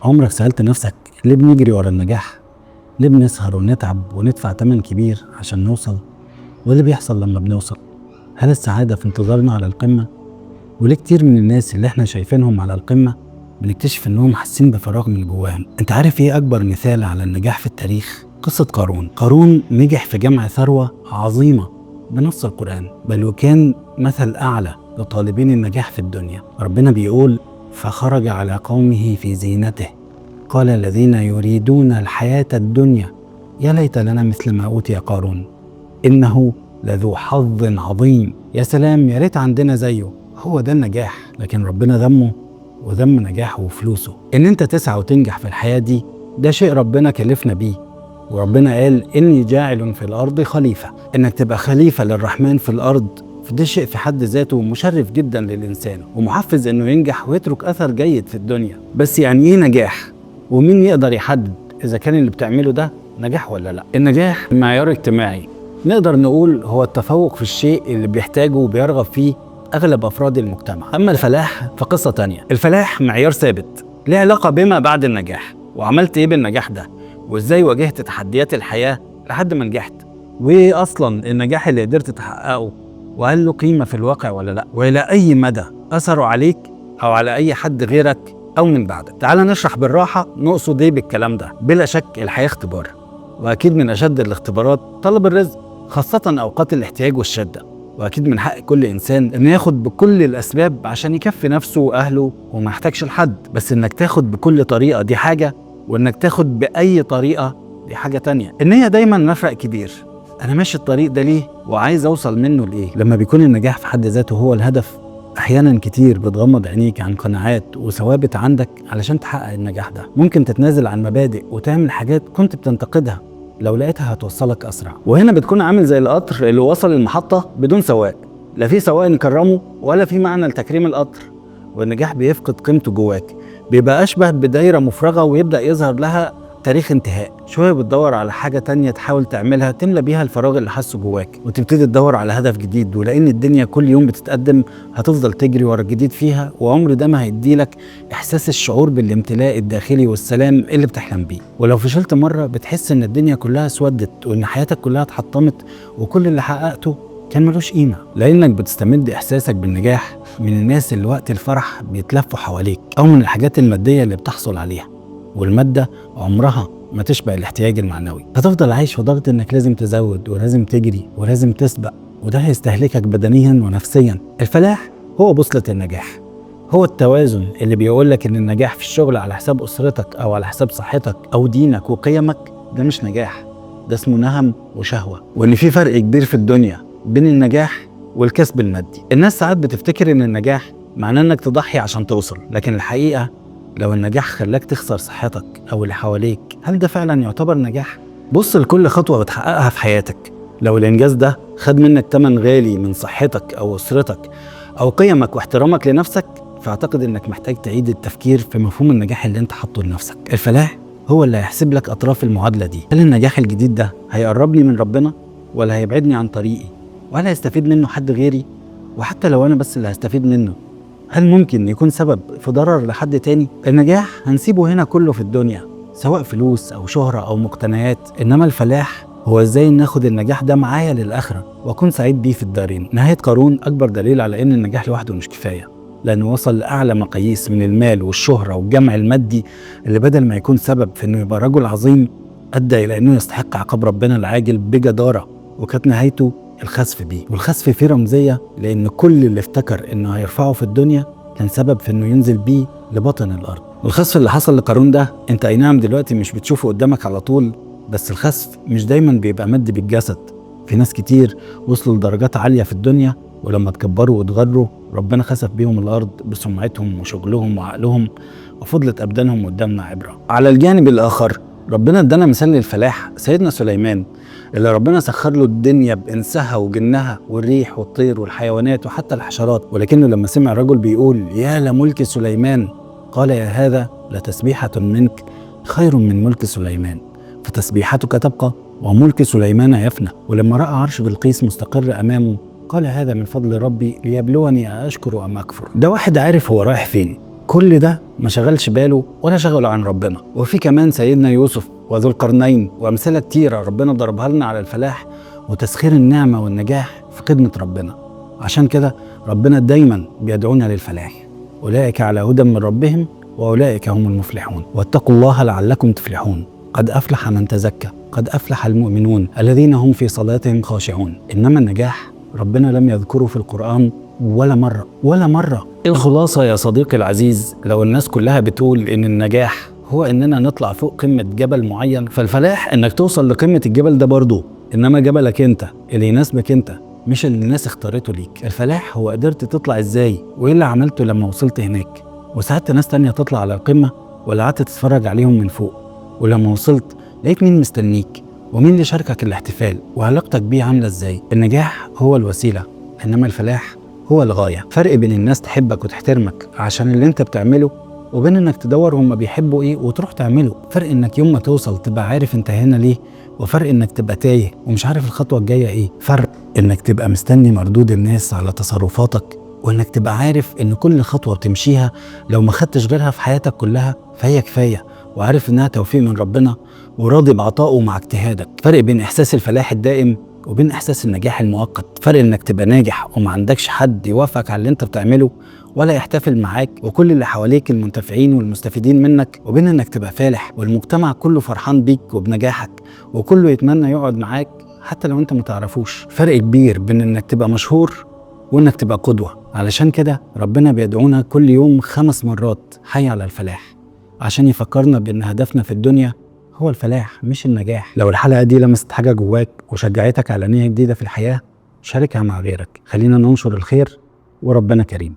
عمرك سألت نفسك ليه بنجري ورا النجاح؟ ليه بنسهر ونتعب وندفع تمن كبير عشان نوصل؟ وايه اللي بيحصل لما بنوصل؟ هل السعادة في انتظارنا على القمة؟ وليه كتير من الناس اللي احنا شايفينهم على القمة بنكتشف انهم حاسين بفراغ من جواهم؟ انت عارف ايه اكبر مثال على النجاح في التاريخ؟ قصة قارون نجح في جمع ثروة عظيمة بنص القرآن، بل وكان مثل أعلى لطالبين النجاح في الدنيا. ربنا بيقول: فخرج على قومه في زينته قال الذين يريدون الحياة الدنيا يا ليت لنا مثل ما أوتي قارون إنه لذو حظ عظيم. يا سلام، يا ريت عندنا زيه. هو ده النجاح. لكن ربنا ذمه وذم نجاحه وفلوسه. إن أنت تسعى وتنجح في الحياة دي ده شيء ربنا كلفنا بيه، وربنا قال: إني جاعل في الأرض خليفة. إنك تبقى خليفة للرحمن في الأرض، فده شيء في حد ذاته مشرف جدا للإنسان ومحفز إنه ينجح ويترك أثر جيد في الدنيا. بس يعني إيه نجاح؟ ومين يقدر يحدد إذا كان اللي بتعمله ده نجاح ولا لا؟ النجاح معيار اجتماعي، نقدر نقول هو التفوق في الشيء اللي بيحتاجه وبيرغب فيه أغلب أفراد المجتمع. أما الفلاح فقصة تانية. الفلاح معيار ثابت له علاقة بما بعد النجاح، وعملت إيه بالنجاح ده، وإزاي واجهت تحديات الحياة لحد ما نجحت، وإيه أصلا النجاح اللي قدرت تحققه، وهل له قيمة في الواقع ولا لا، وإلى أي مدى أثره عليك أو على أي حد غيرك أو من بعدك. تعال نشرح بالراحة نقصد إيه بالكلام ده. بلا شك الحياة اختبار، وأكيد من أشد الاختبارات طلب الرزق، خاصة أوقات الاحتياج والشدة. وأكيد من حق كل إنسان إنه ياخد بكل الأسباب عشان يكفي نفسه وأهله وما يحتاجش لحد. بس إنك تاخد بكل طريقة دي حاجة، وإنك تاخد بأي طريقة دي حاجة تانية. النية دايما نفرق كبير. أنا ماشي الطريق ده ليه وعايز أوصل منه لإيه؟ لما بيكون النجاح في حد ذاته هو الهدف، أحيانا كتير بتغمض عينيك عن قناعات وثوابت عندك علشان تحقق النجاح ده. ممكن تتنازل عن مبادئ وتعمل حاجات كنت بتنتقدها لو لقيتها هتوصلك أسرع. وهنا بتكون عامل زي القطر اللي وصل المحطة بدون سواق، لا في سواق نكرمه ولا في معنى لتكريم القطر. والنجاح بيفقد قيمته جواك، بيبقى أشبه بدايرة مفرغة ويبدأ يظهر لها تاريخ انتهاء. شوية بتدور على حاجة تانية تحاول تعملها تملى بيها الفراغ اللي حاسه جواك، وتبتدي تدور على هدف جديد. ولأن الدنيا كل يوم بتتقدم هتفضل تجري ورا الجديد فيها، وعمر ده ما هيديلك إحساس الشعور بالامتلاء الداخلي والسلام اللي بتحلم بيه. ولو فشلت مرة بتحس إن الدنيا كلها اسودت وإن حياتك كلها اتحطمت وكل اللي حققته كان ملوش قيمة. لأنك بتستمد إحساسك بالنجاح من الناس اللي وقت الفرح بيتلفوا حواليك، أو من الحاجات المادية اللي بتحصل عليها. والمادة عمرها ما تشبه الاحتياج المعنوي. هتفضل عايش في ضغط انك لازم تزود ولازم تجري ولازم تسبق، وده هيستهلكك بدنيا ونفسيا. الفلاح هو بوصلة النجاح، هو التوازن اللي بيقولك ان النجاح في الشغل على حساب أسرتك او على حساب صحتك او دينك وقيمك ده مش نجاح، ده اسمه نهم وشهوة. وان في فرق كبير في الدنيا بين النجاح والكسب المادي. الناس ساعات بتفتكر ان النجاح معناه انك تضحي عشان توصل، لكن الحقيقة لو النجاح خلاك تخسر صحتك أو اللي حواليك، هل ده فعلا يعتبر نجاح؟ بص لكل خطوة بتحققها في حياتك. لو الإنجاز ده خد منك تمن غالي من صحتك أو أسرتك أو قيمك واحترامك لنفسك، فأعتقد إنك محتاج تعيد التفكير في مفهوم النجاح اللي أنت حاطه لنفسك. الفلاح هو اللي هيحسب لك أطراف المعادلة دي. هل النجاح الجديد ده هيقربني من ربنا ولا هيبعدني عن طريقي؟ وهل هيستفيد منه حد غيري؟ وحتى لو أنا بس اللي هستفيد منه، هل ممكن يكون سبب في ضرر لحد تاني؟ النجاح هنسيبه هنا كله في الدنيا، سواء فلوس أو شهرة أو مقتنيات. إنما الفلاح هو إزاي ناخد النجاح ده معايا للآخرة وأكون سعيد بيه في الدارين. نهاية قارون أكبر دليل على إن النجاح لوحده مش كفاية، لأنه وصل لأعلى مقاييس من المال والشهرة والجمع المادي، اللي بدل ما يكون سبب في إنه يبقى رجل عظيم أدى إلى إنه يستحق عقاب ربنا العاجل بجدارة، وكانت نهايته الخسف بيه. والخسف فيه رمزية، لأن كل اللي افتكر إنه هيرفعه في الدنيا كان سبب في إنه ينزل بيه لبطن الأرض. والخسف اللي حصل لقارون ده أنت أي نعم دلوقتي مش بتشوفه قدامك على طول، بس الخسف مش دايما بيبقى مادي بالجسد. في ناس كتير وصلوا لدرجات عالية في الدنيا، ولما تكبروا واتغروا ربنا خسف بيهم الأرض بسمعتهم وشغلهم وعقلهم، وفضلت أبدانهم قدامنا عبرة. على الجانب الآخر ربنا ادانا مثال للفلاح، سيدنا سليمان اللي ربنا سخر له الدنيا بإنسها وجنها والريح والطير والحيوانات وحتى الحشرات. ولكنه لما سمع الرجل بيقول يا لملك سليمان قال يا هذا لتسبيحة منك خير من ملك سليمان، فتسبيحتك تبقى وملك سليمان يفنى. ولما رأى عرش بلقيس مستقر أمامه قال هذا من فضل ربي ليبلوني أشكر أم أكفر. ده واحد عارف هو رايح فين، كل ده ما شغلش باله ولا شغله عن ربنا. وفي كمان سيدنا يوسف وذو القرنين وأمثلة كتيرة ربنا ضربها لنا على الفلاح وتسخير النعمة والنجاح في خدمة ربنا. عشان كده ربنا دايما بيدعونا للفلاح. أولئك على هدى من ربهم وأولئك هم المفلحون. واتقوا الله لعلكم تفلحون. قد أفلح من تزكى، قد أفلح المؤمنون الذين هم في صلاتهم خاشعون. إنما النجاح ربنا لم يذكره في القرآن ولا مرة. الخلاصة يا صديقي العزيز، لو الناس كلها بتقول إن النجاح هو إننا نطلع فوق قمة جبل معين، فالفلاح إنك توصل لقمة الجبل ده برضو، إنما جبلك أنت اللي يناسبك أنت، مش اللي الناس اختارته ليك. الفلاح هو قدرت تطلع إزاي وإيه اللي عملته لما وصلت هناك. وساعدت ناس تانية تطلع على القمة ولا قعدت تتفرج عليهم من فوق. ولما وصلت لقيت مين مستنيك ومين اللي شاركك الاحتفال وعلاقتك بيه عاملة إزاي. النجاح هو الوسيلة، إنما الفلاح هو الغاية. فرق بين الناس تحبك وتحترمك عشان اللي انت بتعمله، وبين انك تدور هم بيحبوا ايه وتروح تعمله. فرق انك يوم ما توصل تبقى عارف انت هنا ليه، وفرق انك تبقى تايه ومش عارف الخطوة الجاية ايه. فرق انك تبقى مستني مردود الناس على تصرفاتك، وانك تبقى عارف ان كل خطوة بتمشيها لو ما خدتش غيرها في حياتك كلها فهي كفاية، وعارف انها توفيق من ربنا وراضي بعطائه مع اجتهادك. فرق بين احساس الفلاح الدائم وبين احساس النجاح المؤقت. فرق انك تبقى ناجح وما عندكش حد يوافقك على اللي انت بتعمله ولا يحتفل معاك وكل اللي حواليك المنتفعين والمستفيدين منك، وبين انك تبقى فالح والمجتمع كله فرحان بيك وبنجاحك وكله يتمنى يقعد معاك حتى لو انت متعرفوش. فرق كبير بين انك تبقى مشهور وانك تبقى قدوة. علشان كده ربنا بيدعونا كل يوم 5 مرات حي على الفلاح، عشان يفكرنا بان هدفنا في الدنيا هو الفلاح مش النجاح. لو الحلقة دي لمست حاجة جواك وشجعتك على نية جديدة في الحياة، شاركها مع غيرك. خلينا ننشر الخير وربنا كريم.